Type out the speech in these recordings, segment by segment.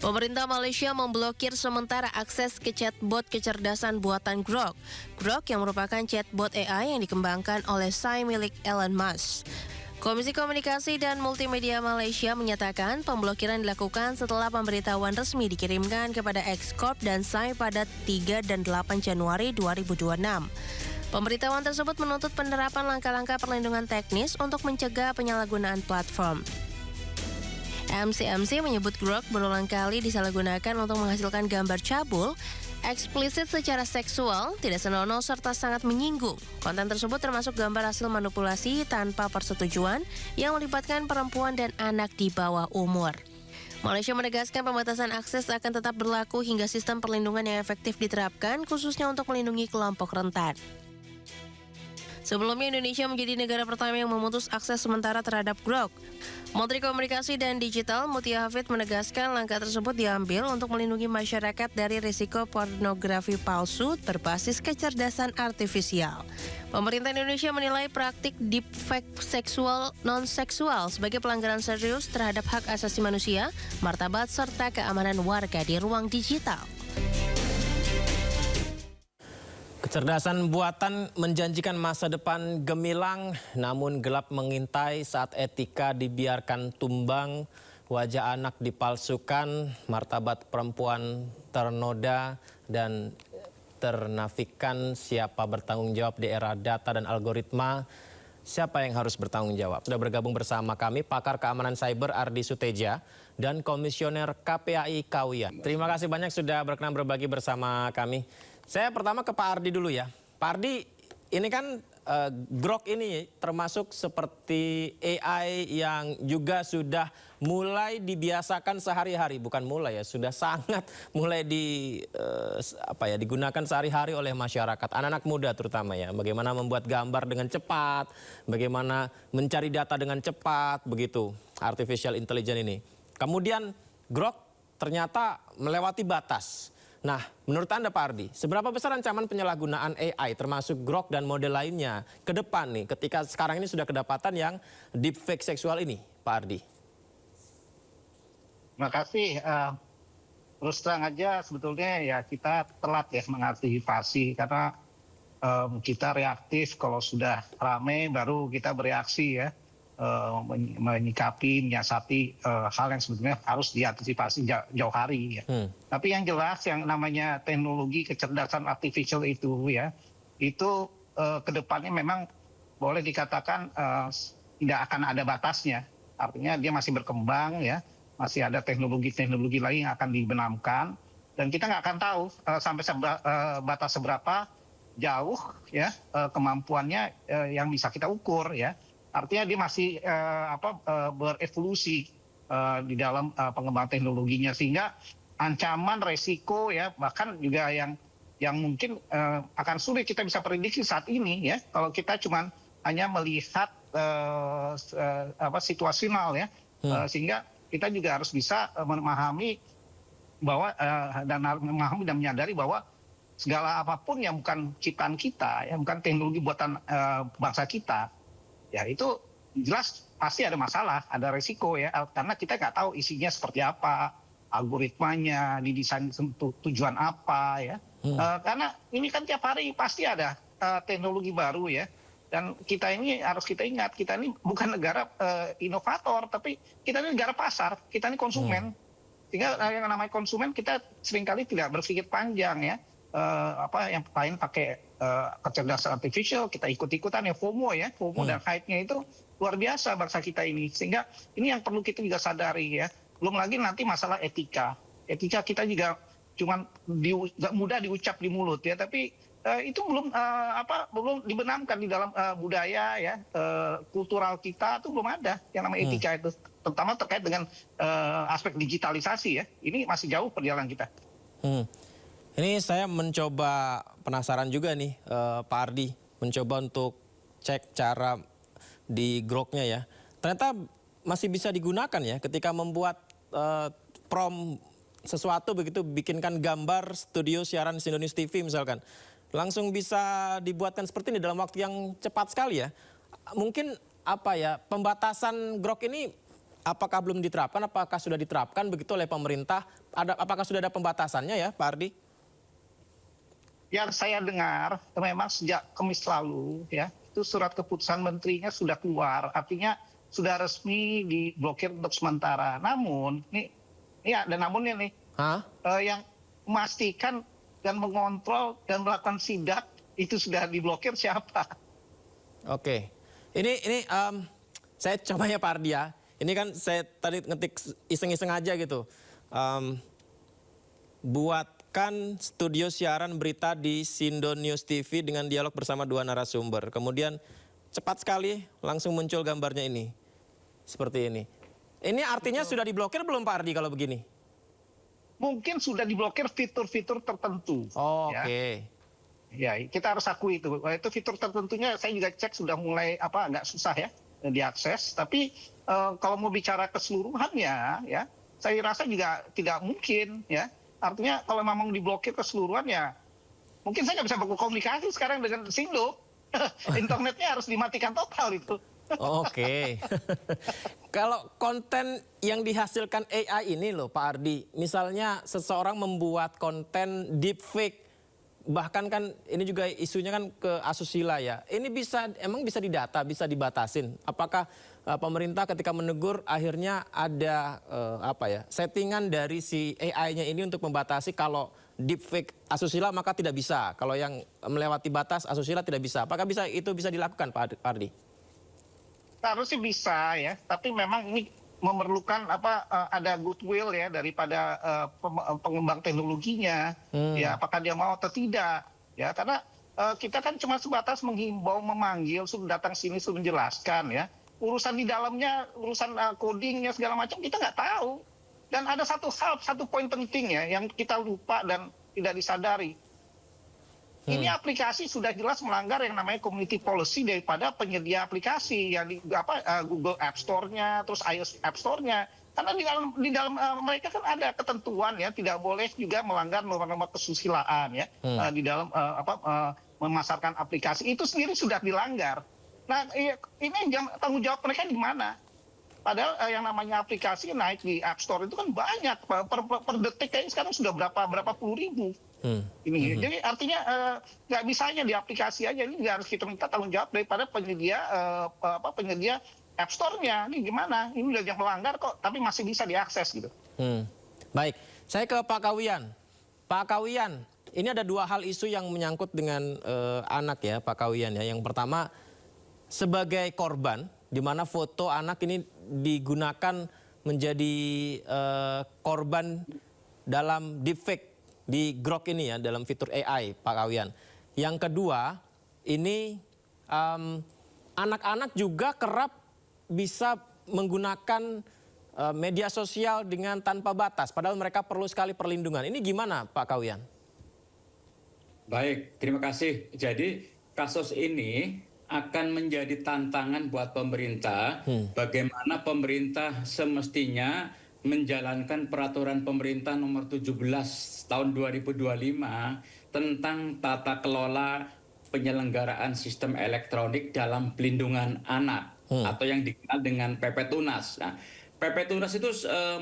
Pemerintah Malaysia memblokir sementara akses ke chatbot kecerdasan buatan Grok. Grok yang merupakan chatbot AI yang dikembangkan oleh Sai milik Elon Musk. Komisi Komunikasi dan Multimedia Malaysia menyatakan pemblokiran dilakukan setelah pemberitahuan resmi dikirimkan kepada X Corp dan Sai pada 3 dan 8 Januari 2026. Pemberitahuan tersebut menuntut penerapan langkah-langkah perlindungan teknis untuk mencegah penyalahgunaan platform. MCMC menyebut Grok berulang kali disalahgunakan untuk menghasilkan gambar cabul, eksplisit secara seksual, tidak senonoh serta sangat menyinggung. Konten tersebut termasuk gambar hasil manipulasi tanpa persetujuan yang melibatkan perempuan dan anak di bawah umur. Malaysia menegaskan pembatasan akses akan tetap berlaku hingga sistem perlindungan yang efektif diterapkan, khususnya untuk melindungi kelompok rentan. Sebelumnya, Indonesia menjadi negara pertama yang memutus akses sementara terhadap Grok. Menteri Komunikasi dan Digital Mutia Hafid menegaskan langkah tersebut diambil untuk melindungi masyarakat dari risiko pornografi palsu berbasis kecerdasan artifisial. Pemerintah Indonesia menilai praktik deepfake seksual non-seksual sebagai pelanggaran serius terhadap hak asasi manusia, martabat serta keamanan warga di ruang digital. Kecerdasan buatan menjanjikan masa depan gemilang, namun gelap mengintai saat etika dibiarkan tumbang, wajah anak dipalsukan, martabat perempuan ternoda, dan ternafikan. Siapa bertanggung jawab di era data dan algoritma? Siapa yang harus bertanggung jawab? Sudah bergabung bersama kami pakar keamanan cyber Ardi Suteja dan Komisioner KPAI Kawian. Terima kasih banyak sudah berkenan berbagi bersama kami. Saya pertama ke Pak Ardi dulu ya. Pak Ardi, ini kan Grok ini termasuk seperti AI yang juga sudah mulai dibiasakan sehari-hari, bukan mulai ya, sudah sangat mulai digunakan sehari-hari oleh masyarakat, anak-anak muda terutama ya. Bagaimana membuat gambar dengan cepat, bagaimana mencari data dengan cepat, begitu artificial intelligence ini. Kemudian Grok ternyata melewati batas. Nah, menurut Anda Pak Ardi, seberapa besar ancaman penyalahgunaan AI termasuk Grok dan model lainnya ke depan nih ketika sekarang ini sudah kedapatan yang deepfake seksual ini, Pak Ardi? Terima kasih. Terus terang aja sebetulnya ya kita telat ya mengantisipasi karena kita reaktif kalau sudah ramai baru kita bereaksi ya. Menyikapi, menyiasati hal yang sebetulnya harus diantisipasi jauh hari ya. Tapi yang jelas yang namanya teknologi kecerdasan artificial itu ya, itu kedepannya memang boleh dikatakan tidak akan ada batasnya. Artinya dia masih berkembang ya, masih ada teknologi-teknologi lain yang akan dibenamkan dan kita nggak akan tahu sampai batas seberapa jauh ya kemampuannya yang bisa kita ukur ya. Artinya dia masih berevolusi di dalam pengembangan teknologinya sehingga ancaman resiko ya bahkan juga yang mungkin akan sulit kita bisa prediksi saat ini ya kalau kita cuma hanya melihat situasional ya sehingga kita juga harus bisa memahami bahwa dan memahami dan menyadari bahwa segala apapun yang bukan ciptaan kita ya bukan teknologi buatan bangsa kita ya itu jelas pasti ada masalah, ada resiko ya, karena kita nggak tahu isinya seperti apa, algoritmanya, didesain untuk tujuan apa ya. Karena ini kan tiap hari pasti ada teknologi baru ya, dan kita ini harus kita ingat, kita ini bukan negara inovator, tapi kita ini negara pasar, kita ini konsumen. Sehingga yang namanya konsumen kita seringkali tidak berpikir panjang ya. Yang lain pakai kecerdasan artificial, kita ikut-ikutan ya FOMO dan hype-nya itu luar biasa bangsa kita ini. Sehingga ini yang perlu kita juga sadari ya. Belum lagi nanti masalah etika. Etika kita juga cuma mudah diucap di mulut ya, tapi itu belum dibenamkan di dalam budaya ya, kultural kita itu belum ada yang namanya etika itu. Terutama terkait dengan aspek digitalisasi ya. Ini masih jauh perjalanan kita. Ini saya mencoba penasaran juga nih Pak Ardi, mencoba untuk cek cara di Groknya ya. Ternyata masih bisa digunakan ya ketika membuat prompt sesuatu begitu, bikinkan gambar studio siaran Indonesia TV misalkan. Langsung bisa dibuatkan seperti ini dalam waktu yang cepat sekali ya. Mungkin pembatasan Grok ini apakah belum diterapkan, apakah sudah diterapkan begitu oleh pemerintah? Apakah sudah ada pembatasannya ya Pak Ardi? Yang saya dengar memang sejak Kamis lalu ya, itu surat keputusan menterinya sudah keluar, artinya sudah resmi diblokir untuk sementara. Namun ada namunnya nih. Yang memastikan dan mengontrol dan melakukan sidak itu sudah diblokir siapa? Oke, ini saya coba ya Pak Ardi ya. Ini kan saya tadi ngetik iseng-iseng aja gitu. Buatkan studio siaran berita di Sindo News TV dengan dialog bersama 2 narasumber. Kemudian cepat sekali langsung muncul gambarnya ini. Seperti ini. Ini artinya sudah diblokir belum Pak Ardi kalau begini? Mungkin sudah diblokir fitur-fitur tertentu. Oke. Ya, kita harus akui itu. Itu fitur tertentunya saya juga cek sudah mulai agak susah ya diakses. Tapi kalau mau bicara keseluruhannya, ya, saya rasa juga tidak mungkin, ya. Artinya kalau memang diblokir keseluruhan ya, mungkin saya nggak bisa berkomunikasi sekarang dengan Sindo. Internetnya harus dimatikan total itu. Oke. Kalau konten yang dihasilkan AI ini loh Pak Ardi, misalnya seseorang membuat konten deepfake, bahkan kan ini juga isunya kan ke asusila ya. Ini emang bisa didata, bisa dibatasin. Apakah pemerintah ketika menegur akhirnya ada settingan dari si AI-nya ini untuk membatasi kalau deepfake asusila maka tidak bisa. Kalau yang melewati batas asusila tidak bisa. Apakah itu bisa dilakukan Pak Ardi? Harusnya bisa ya, tapi memang ini memerlukan ada goodwill ya daripada pengembang teknologinya, ya apakah dia mau atau tidak, ya karena kita kan cuma sebatas menghimbau, memanggil, suruh datang sini, suruh menjelaskan ya, urusan di dalamnya, urusan codingnya segala macam kita nggak tahu. Dan ada satu poin penting ya yang kita lupa dan tidak disadari. Ini aplikasi sudah jelas melanggar yang namanya community policy daripada penyedia aplikasi yang di Google App Store-nya, terus iOS App Store-nya. Karena di dalam mereka kan ada ketentuan ya, tidak boleh juga melanggar norma-norma kesusilaan ya di dalam memasarkan aplikasi itu sendiri sudah dilanggar. Nah, ini tanggung jawab mereka di mana? Padahal yang namanya aplikasi naik di App Store itu kan banyak per detik kayaknya sekarang sudah berapa puluh ribu. Jadi artinya nggak bisanya di aplikasi aja, ini harus kita minta tanggung jawab daripada penyedia penyedia App Store-nya. Ini gimana? Ini udah yang melanggar kok, tapi masih bisa diakses gitu. Baik, saya ke Pak Kawiyan. Pak Kawiyan, ini ada 2 hal isu yang menyangkut dengan anak ya Pak Kawiyan ya. Yang pertama sebagai korban, di mana foto anak ini digunakan menjadi korban dalam deepfake di Grok ini ya, dalam fitur AI Pak Kawiyan. Yang kedua, ini anak-anak juga kerap bisa menggunakan media sosial dengan tanpa batas, padahal mereka perlu sekali perlindungan. Ini gimana Pak Kawiyan? Baik, terima kasih. Jadi kasus ini akan menjadi tantangan buat pemerintah, bagaimana pemerintah semestinya menjalankan peraturan pemerintah nomor 17 tahun 2025 tentang tata kelola penyelenggaraan sistem elektronik dalam pelindungan anak atau yang dikenal dengan PP Tunas. Nah, PP Tunas itu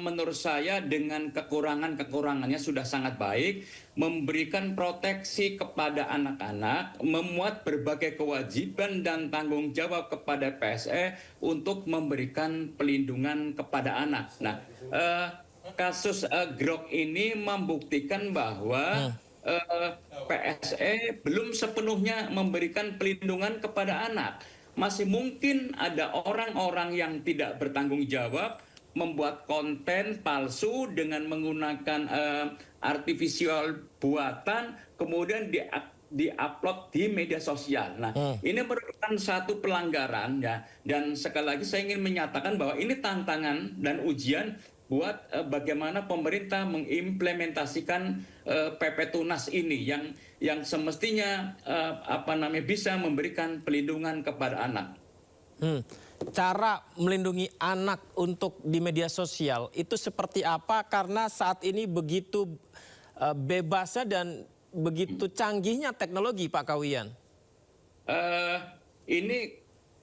menurut saya dengan kekurangannya sudah sangat baik, memberikan proteksi kepada anak-anak, memuat berbagai kewajiban dan tanggung jawab kepada PSE untuk memberikan pelindungan kepada anak. Nah, kasus Grok ini membuktikan bahwa PSE belum sepenuhnya memberikan pelindungan kepada anak. Masih mungkin ada orang-orang yang tidak bertanggung jawab membuat konten palsu dengan menggunakan artificial buatan, kemudian di-upload di media sosial. Nah, ini merupakan satu pelanggaran ya. Dan sekali lagi saya ingin menyatakan bahwa ini tantangan dan ujian buat bagaimana pemerintah mengimplementasikan PP Tunas ini yang semestinya bisa memberikan pelindungan kepada anak. Cara melindungi anak untuk di media sosial itu seperti apa? Karena saat ini begitu bebasnya dan begitu canggihnya teknologi Pak Kawiyan. Ini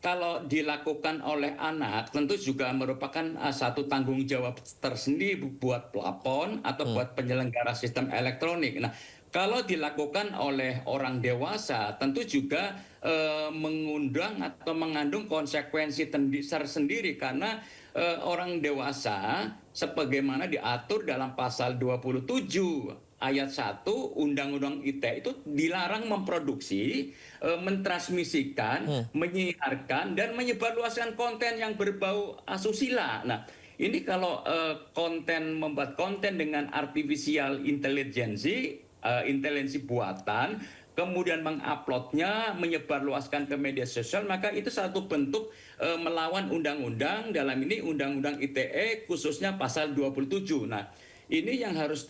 kalau dilakukan oleh anak tentu juga merupakan satu tanggung jawab tersendiri buat pelapor atau buat penyelenggara sistem elektronik. Nah, kalau dilakukan oleh orang dewasa tentu juga mengundang atau mengandung konsekuensi tersendiri karena orang dewasa sebagaimana diatur dalam pasal 27 ayat 1 Undang-Undang ITE itu dilarang memproduksi, mentransmisikan, menyiarkan, dan menyebarluaskan konten yang berbau asusila. Nah, ini kalau membuat konten dengan artificial intelligence, intelijensi buatan, kemudian menguploadnya, menyebarluaskan ke media sosial, maka itu satu bentuk melawan undang-undang, dalam ini Undang-Undang ITE khususnya pasal 27. Nah, ini yang harus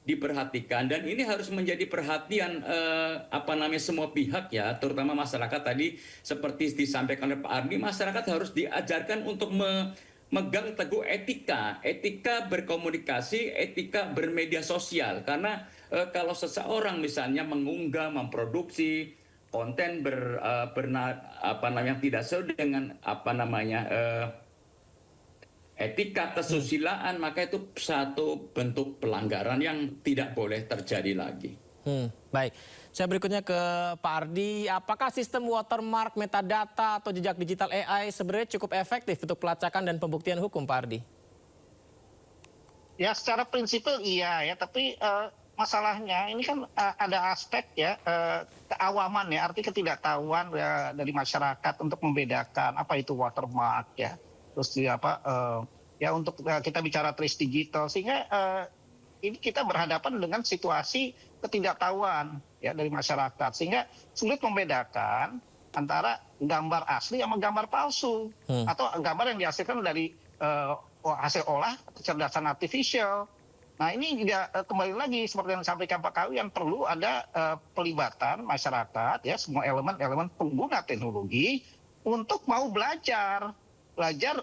diperhatikan dan ini harus menjadi perhatian semua pihak ya, terutama masyarakat. Tadi seperti disampaikan oleh Pak Ardi, masyarakat harus diajarkan untuk memegang teguh etika berkomunikasi, etika bermedia sosial. Karena kalau seseorang misalnya mengunggah, memproduksi konten tidak sesuai dengan etika kesusilaan, maka itu satu bentuk pelanggaran yang tidak boleh terjadi lagi. Baik, saya berikutnya ke Pak Ardi. Apakah sistem watermark, metadata, atau jejak digital AI sebenarnya cukup efektif untuk pelacakan dan pembuktian hukum, Pak Ardi? Ya, secara prinsipil iya ya, tapi masalahnya ini kan ada aspek ya keawaman ya, arti ketidaktahuan ya, dari masyarakat untuk membedakan apa itu watermark ya. Terus untuk kita bicara trace digital, sehingga ini kita berhadapan dengan situasi ketidaktahuan ya dari masyarakat, sehingga sulit membedakan antara gambar asli sama gambar palsu atau gambar yang dihasilkan dari hasil olah kecerdasan artifisial. Nah, ini juga kembali lagi seperti yang disampaikan Pak Kawian, perlu ada pelibatan masyarakat ya, semua elemen-elemen pengguna teknologi untuk mau belajar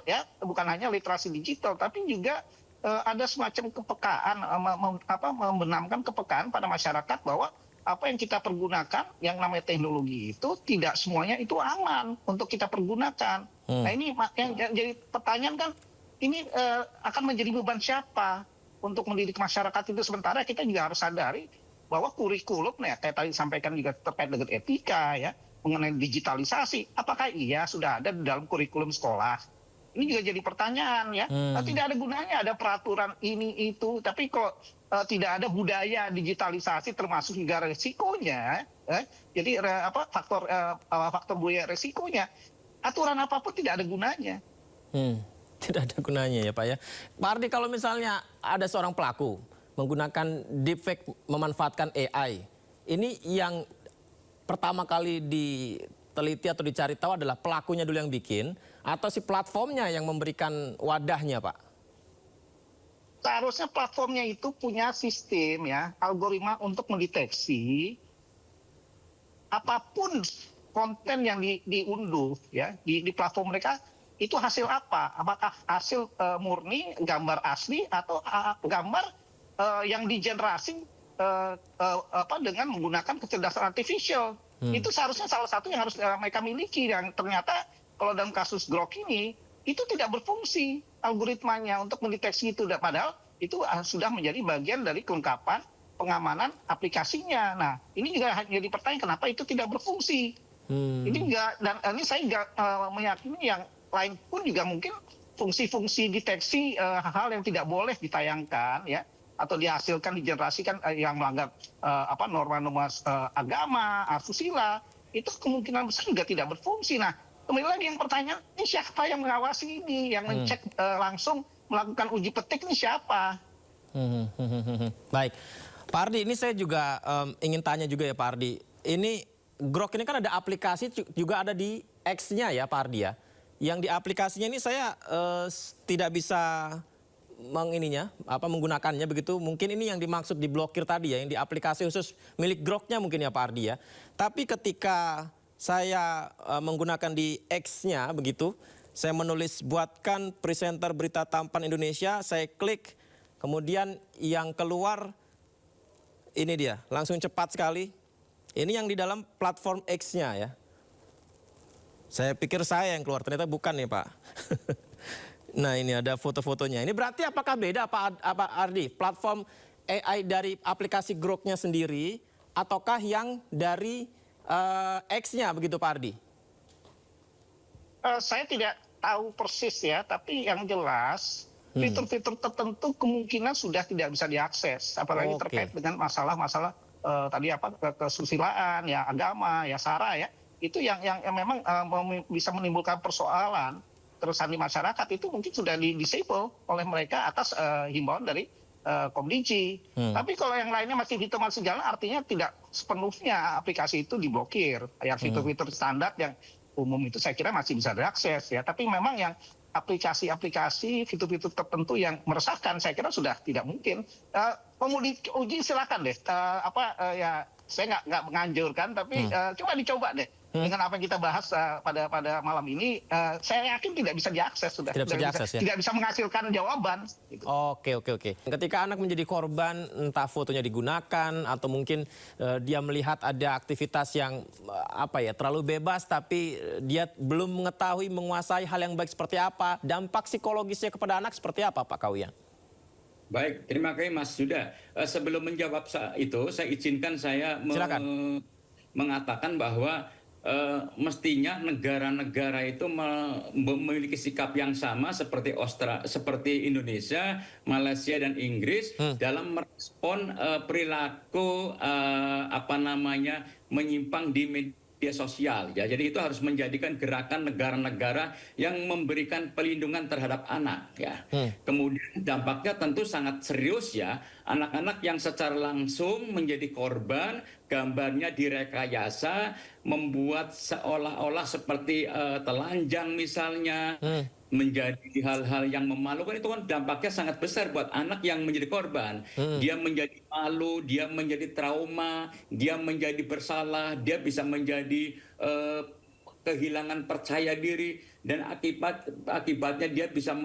ya, bukan hanya literasi digital tapi juga ada semacam kepekaan, membenamkan kepekaan pada masyarakat bahwa apa yang kita pergunakan yang namanya teknologi itu tidak semuanya itu aman untuk kita pergunakan. Nah, ini yang jadi pertanyaan kan, ini akan menjadi beban siapa untuk mendidik masyarakat itu, sementara kita juga harus sadari bahwa kurikulum ya, kayak tadi disampaikan juga terkait dengan etika ya, mengenai digitalisasi, apakah iya sudah ada di dalam kurikulum sekolah? Ini juga jadi pertanyaan ya. Tidak ada gunanya ada peraturan ini itu, tapi kok tidak ada budaya digitalisasi termasuk juga resikonya. Jadi faktor budaya resikonya, aturan apapun tidak ada gunanya. Tidak ada gunanya ya Pak ya. Pak Ardi, kalau misalnya ada seorang pelaku menggunakan deepfake memanfaatkan AI, ini yang pertama kali diteliti atau dicari tahu adalah pelakunya dulu yang bikin atau si platformnya yang memberikan wadahnya, Pak? Seharusnya platformnya itu punya sistem ya, algoritma untuk mendeteksi apapun konten yang diunduh ya di platform mereka itu hasil apa? Apakah hasil murni gambar asli atau gambar yang digenerasi dengan menggunakan kecerdasan artifisial? Itu seharusnya salah satu yang harus mereka miliki, yang ternyata kalau dalam kasus Grok ini itu tidak berfungsi algoritmanya untuk mendeteksi itu, padahal itu sudah menjadi bagian dari kelengkapan pengamanan aplikasinya. Nah, ini juga jadi pertanyaan kenapa itu tidak berfungsi. Ini juga, dan ini saya meyakini yang lain pun juga mungkin fungsi-fungsi deteksi hal-hal yang tidak boleh ditayangkan ya, atau dihasilkan, digenerasikan yang melanggar norma-norma agama, asusila, itu kemungkinan besar juga tidak berfungsi. Nah, kembali lagi yang pertanyaan, ini siapa yang mengawasi ini, yang mengecek langsung melakukan uji petik ini siapa? Baik, Pak Ardi, ini saya juga ingin tanya juga ya Pak Ardi. Ini Grok ini kan ada aplikasi juga ada di X-nya ya Pak Ardi ya. Yang di aplikasinya ini saya tidak bisa menggunakannya begitu. Mungkin ini yang dimaksud diblokir tadi ya, yang di aplikasi khusus milik Groknya mungkin ya Pak Ardi ya. Tapi ketika saya menggunakan di X-nya begitu, saya menulis buatkan presenter berita tampan Indonesia, saya klik, kemudian yang keluar ini dia, langsung cepat sekali. Ini yang di dalam platform X-nya ya. Saya pikir saya yang keluar, ternyata bukan nih Pak. Nah ini ada foto-fotonya. Ini berarti apakah beda Pak Ardi? Platform AI dari aplikasi Grok-nya sendiri ataukah yang dari X-nya begitu Pak Ardi? Saya tidak tahu persis ya, tapi yang jelas fitur-fitur tertentu kemungkinan sudah tidak bisa diakses, apalagi terkait dengan masalah-masalah tadi kesusilaan, ya agama, ya SARA ya, itu yang memang bisa menimbulkan persoalan keresahan di masyarakat itu mungkin sudah di-disable oleh mereka atas himbauan dari Komdiji. Tapi kalau yang lainnya masih jalan, artinya tidak sepenuhnya aplikasi itu diblokir. Yang fitur-fitur standar yang umum itu saya kira masih bisa diakses ya. Tapi memang yang aplikasi-aplikasi fitur-fitur tertentu yang meresahkan saya kira sudah tidak mungkin. Uji silakan deh. Ya saya nggak menganjurkan, tapi coba dicoba deh. Dengan apa yang kita bahas pada malam ini, saya yakin tidak bisa diakses sudah. Tidak bisa diakses ya? Tidak bisa menghasilkan jawaban. Gitu. Oke. Ketika anak menjadi korban, entah fotonya digunakan atau mungkin dia melihat ada aktivitas yang terlalu bebas, tapi dia belum mengetahui menguasai hal yang baik seperti apa. Dampak psikologisnya kepada anak seperti apa Pak Kawian? Baik, terima kasih Mas Yuda. Sebelum menjawab itu, saya izinkan saya mengatakan bahwa mestinya negara-negara itu memiliki sikap yang sama seperti Indonesia, Malaysia dan Inggris dalam merespon perilaku menyimpang di media sosial ya. Jadi itu harus menjadikan gerakan negara-negara yang memberikan pelindungan terhadap anak ya. Kemudian dampaknya tentu sangat serius ya. Anak-anak yang secara langsung menjadi korban, gambarnya direkayasa, membuat seolah-olah seperti telanjang misalnya, menjadi hal-hal yang memalukan, itu kan dampaknya sangat besar buat anak yang menjadi korban. Dia menjadi malu, dia menjadi trauma, dia menjadi bersalah, dia bisa menjadi kehilangan percaya diri, dan akibatnya dia bisa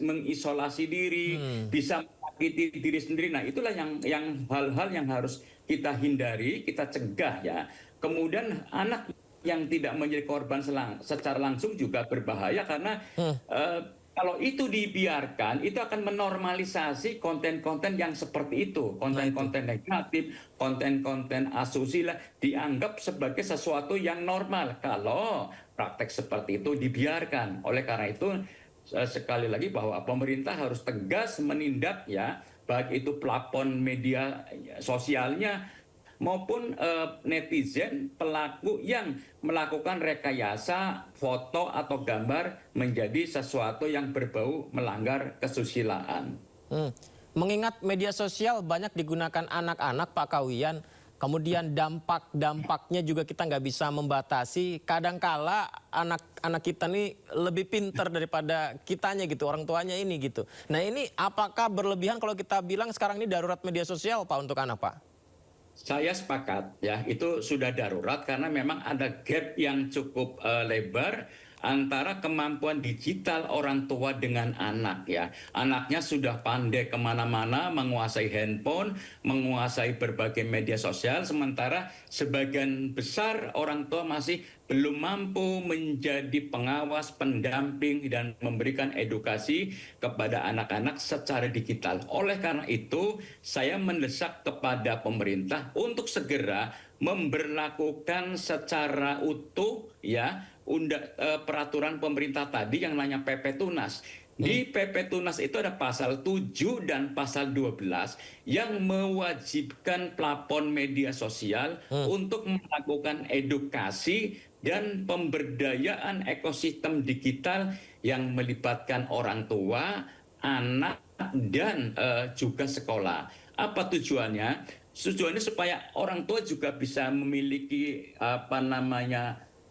mengisolasi diri, bisa menyakiti diri sendiri. Nah itulah yang hal-hal yang harus kita hindari, kita cegah ya. Kemudian anak yang tidak menjadi korban secara langsung juga berbahaya karena kalau itu dibiarkan, itu akan menormalisasi konten-konten yang seperti itu. Konten-konten negatif, konten-konten asusila dianggap sebagai sesuatu yang normal kalau praktek seperti itu dibiarkan. Oleh karena itu, sekali lagi bahwa pemerintah harus tegas menindak ya, baik itu platform media sosialnya maupun netizen pelaku yang melakukan rekayasa foto atau gambar menjadi sesuatu yang berbau melanggar kesusilaan. Mengingat media sosial banyak digunakan anak-anak Pak Kawian, kemudian dampaknya juga kita nggak bisa membatasi. Kadangkala anak kita ini lebih pintar daripada kitanya gitu, orang tuanya ini gitu. Nah ini apakah berlebihan kalau kita bilang sekarang ini darurat media sosial Pak untuk anak Pak? Saya sepakat ya, itu sudah darurat karena memang ada gap yang cukup lebar antara kemampuan digital orang tua dengan anak ya. Anaknya sudah pandai kemana-mana, menguasai handphone, menguasai berbagai media sosial, sementara sebagian besar orang tua masih belum mampu menjadi pengawas, pendamping, dan memberikan edukasi kepada anak-anak secara digital. Oleh karena itu, saya mendesak kepada pemerintah untuk segera memberlakukan secara utuh ya peraturan pemerintah tadi yang namanya PP Tunas. Di PP Tunas itu ada pasal 7 dan pasal 12 yang mewajibkan platform media sosial untuk melakukan edukasi dan pemberdayaan ekosistem digital yang melibatkan orang tua, anak, dan juga sekolah. Apa tujuannya? Tujuannya supaya orang tua juga bisa memiliki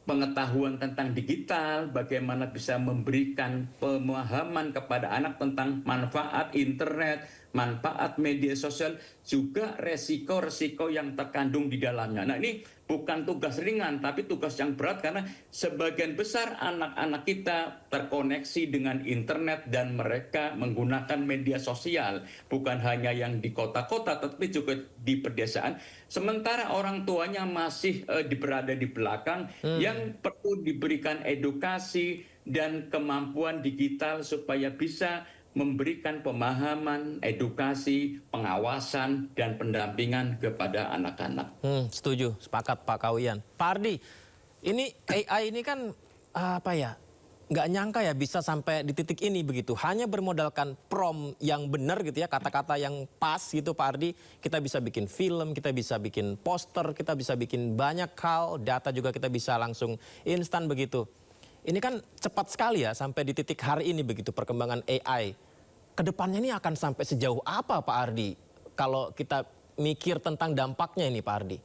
pengetahuan tentang digital, bagaimana bisa memberikan pemahaman kepada anak tentang manfaat internet, manfaat media sosial, juga resiko-resiko yang terkandung di dalamnya. Nah, ini bukan tugas ringan, tapi tugas yang berat karena sebagian besar anak-anak kita terkoneksi dengan internet dan mereka menggunakan media sosial. Bukan hanya yang di kota-kota, tapi juga di pedesaan. Sementara orang tuanya masih berada di belakang, yang perlu diberikan edukasi dan kemampuan digital supaya bisa memberikan pemahaman, edukasi, pengawasan, dan pendampingan kepada anak-anak. Setuju, sepakat Pak Kawian. Pak Ardi, ini AI ini kan nggak nyangka ya bisa sampai di titik ini begitu. Hanya bermodalkan prompt yang benar gitu ya, kata-kata yang pas gitu Pak Ardi. Kita bisa bikin film, kita bisa bikin poster, kita bisa bikin banyak hal, data juga kita bisa langsung instan begitu. Ini kan cepat sekali ya sampai di titik hari ini begitu perkembangan AI. Kedepannya ini akan sampai sejauh apa Pak Ardi? Kalau kita mikir tentang dampaknya ini Pak Ardi.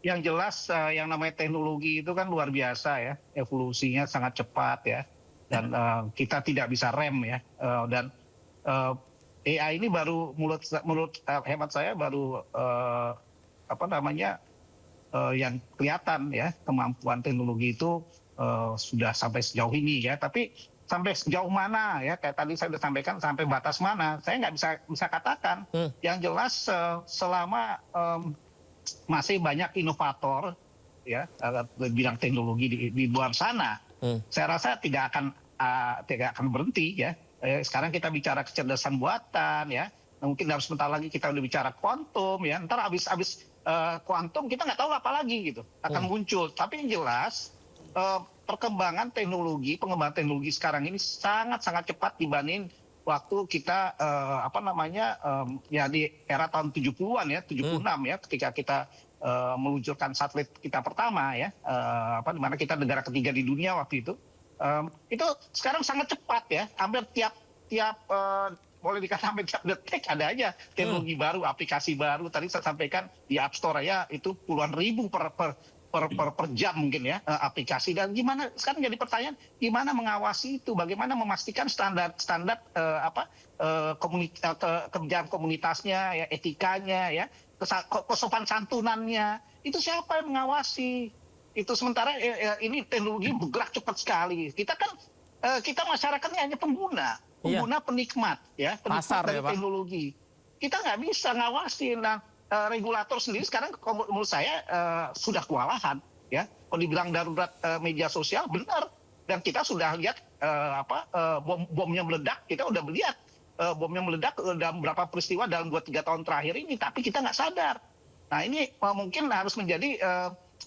Yang jelas yang namanya teknologi itu kan luar biasa ya. Evolusinya sangat cepat ya. Dan kita tidak bisa rem ya. Dan AI ini baru menurut hemat saya baru yang kelihatan ya, kemampuan teknologi itu sudah sampai sejauh ini ya. Tapi sampai sejauh mana ya, kayak tadi saya sudah sampaikan, sampai batas mana saya nggak bisa katakan. Yang jelas selama masih banyak inovator ya di bidang teknologi di luar sana, saya rasa tidak akan berhenti ya. Sekarang kita bicara kecerdasan buatan ya, mungkin dalam sebentar lagi kita udah bicara kuantum ya. Ntar habis kuantum kita nggak tahu apa lagi gitu akan muncul. Tapi yang jelas pengembangan teknologi sekarang ini sangat cepat dibanding waktu kita ya di era tahun 70-an ya, 76 ya, ketika kita meluncurkan satelit kita pertama ya, di mana kita negara ketiga di dunia waktu itu. Itu sekarang sangat cepat ya, hampir tiap boleh dikatakan hampir tiap detik ada aja teknologi baru, aplikasi baru. Tadi saya sampaikan di App Store ya, itu puluhan ribu per jam mungkin ya aplikasi. Dan gimana sekarang jadi pertanyaan, gimana mengawasi itu, bagaimana memastikan standar kerjaan komunitasnya ya, etikanya ya, kesopan santunannya, itu siapa yang mengawasi itu? Sementara ini teknologi bergerak cepat sekali. Kita kan kita masyarakatnya hanya pengguna penikmat ya, penikmat dari teknologi. Kita nggak bisa ngawasin. Nah, regulator sendiri sekarang menurut saya sudah kewalahan ya. Kalau dibilang darurat media sosial benar, dan kita sudah lihat bomnya meledak. Kita udah melihat bomnya meledak dalam beberapa peristiwa dalam 2-3 tahun terakhir ini, tapi kita nggak sadar. Nah, ini mungkin harus menjadi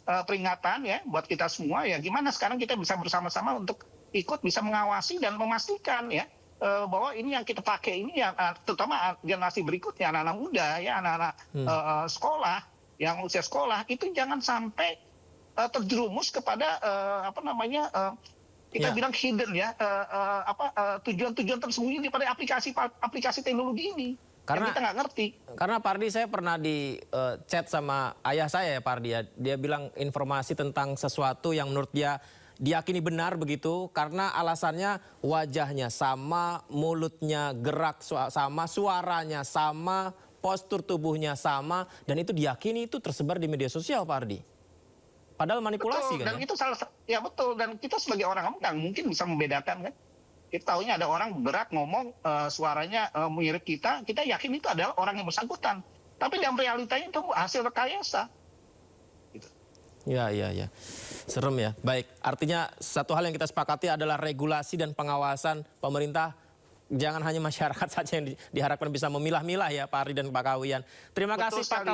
peringatan ya buat kita semua ya, gimana sekarang kita bisa bersama-sama untuk ikut bisa mengawasi dan memastikan ya bahwa ini yang kita pakai ini yang terutama generasi berikutnya, anak-anak muda ya, anak-anak sekolah yang usia sekolah itu jangan sampai terjerumus kepada kita bilang hidden ya, tujuan-tujuan tersembunyi daripada aplikasi teknologi ini. Karena kita nggak ngerti. Karena Pak Ardi, saya pernah di chat sama ayah saya ya Pak Ardi ya. Dia bilang informasi tentang sesuatu yang menurut dia diyakini benar begitu, karena alasannya wajahnya sama, mulutnya gerak sama, suaranya sama, postur tubuhnya sama, dan itu diyakini itu tersebar di media sosial Pak Ardi. Padahal manipulasi. Betul, kan dan itu betul, dan kita sebagai orang awam nggak mungkin bisa membedakan kan. Kita tahunya ada orang berat ngomong suaranya mirip kita yakin itu adalah orang yang bersangkutan. Tapi dalam realitanya itu hasil rekayasa. Gitu. Ya. Serem ya. Baik, artinya satu hal yang kita sepakati adalah regulasi dan pengawasan pemerintah. Jangan hanya masyarakat saja yang diharapkan bisa memilah-milah ya Pak Ardi dan Pak Kawian. Terima kasih Pak Kawian.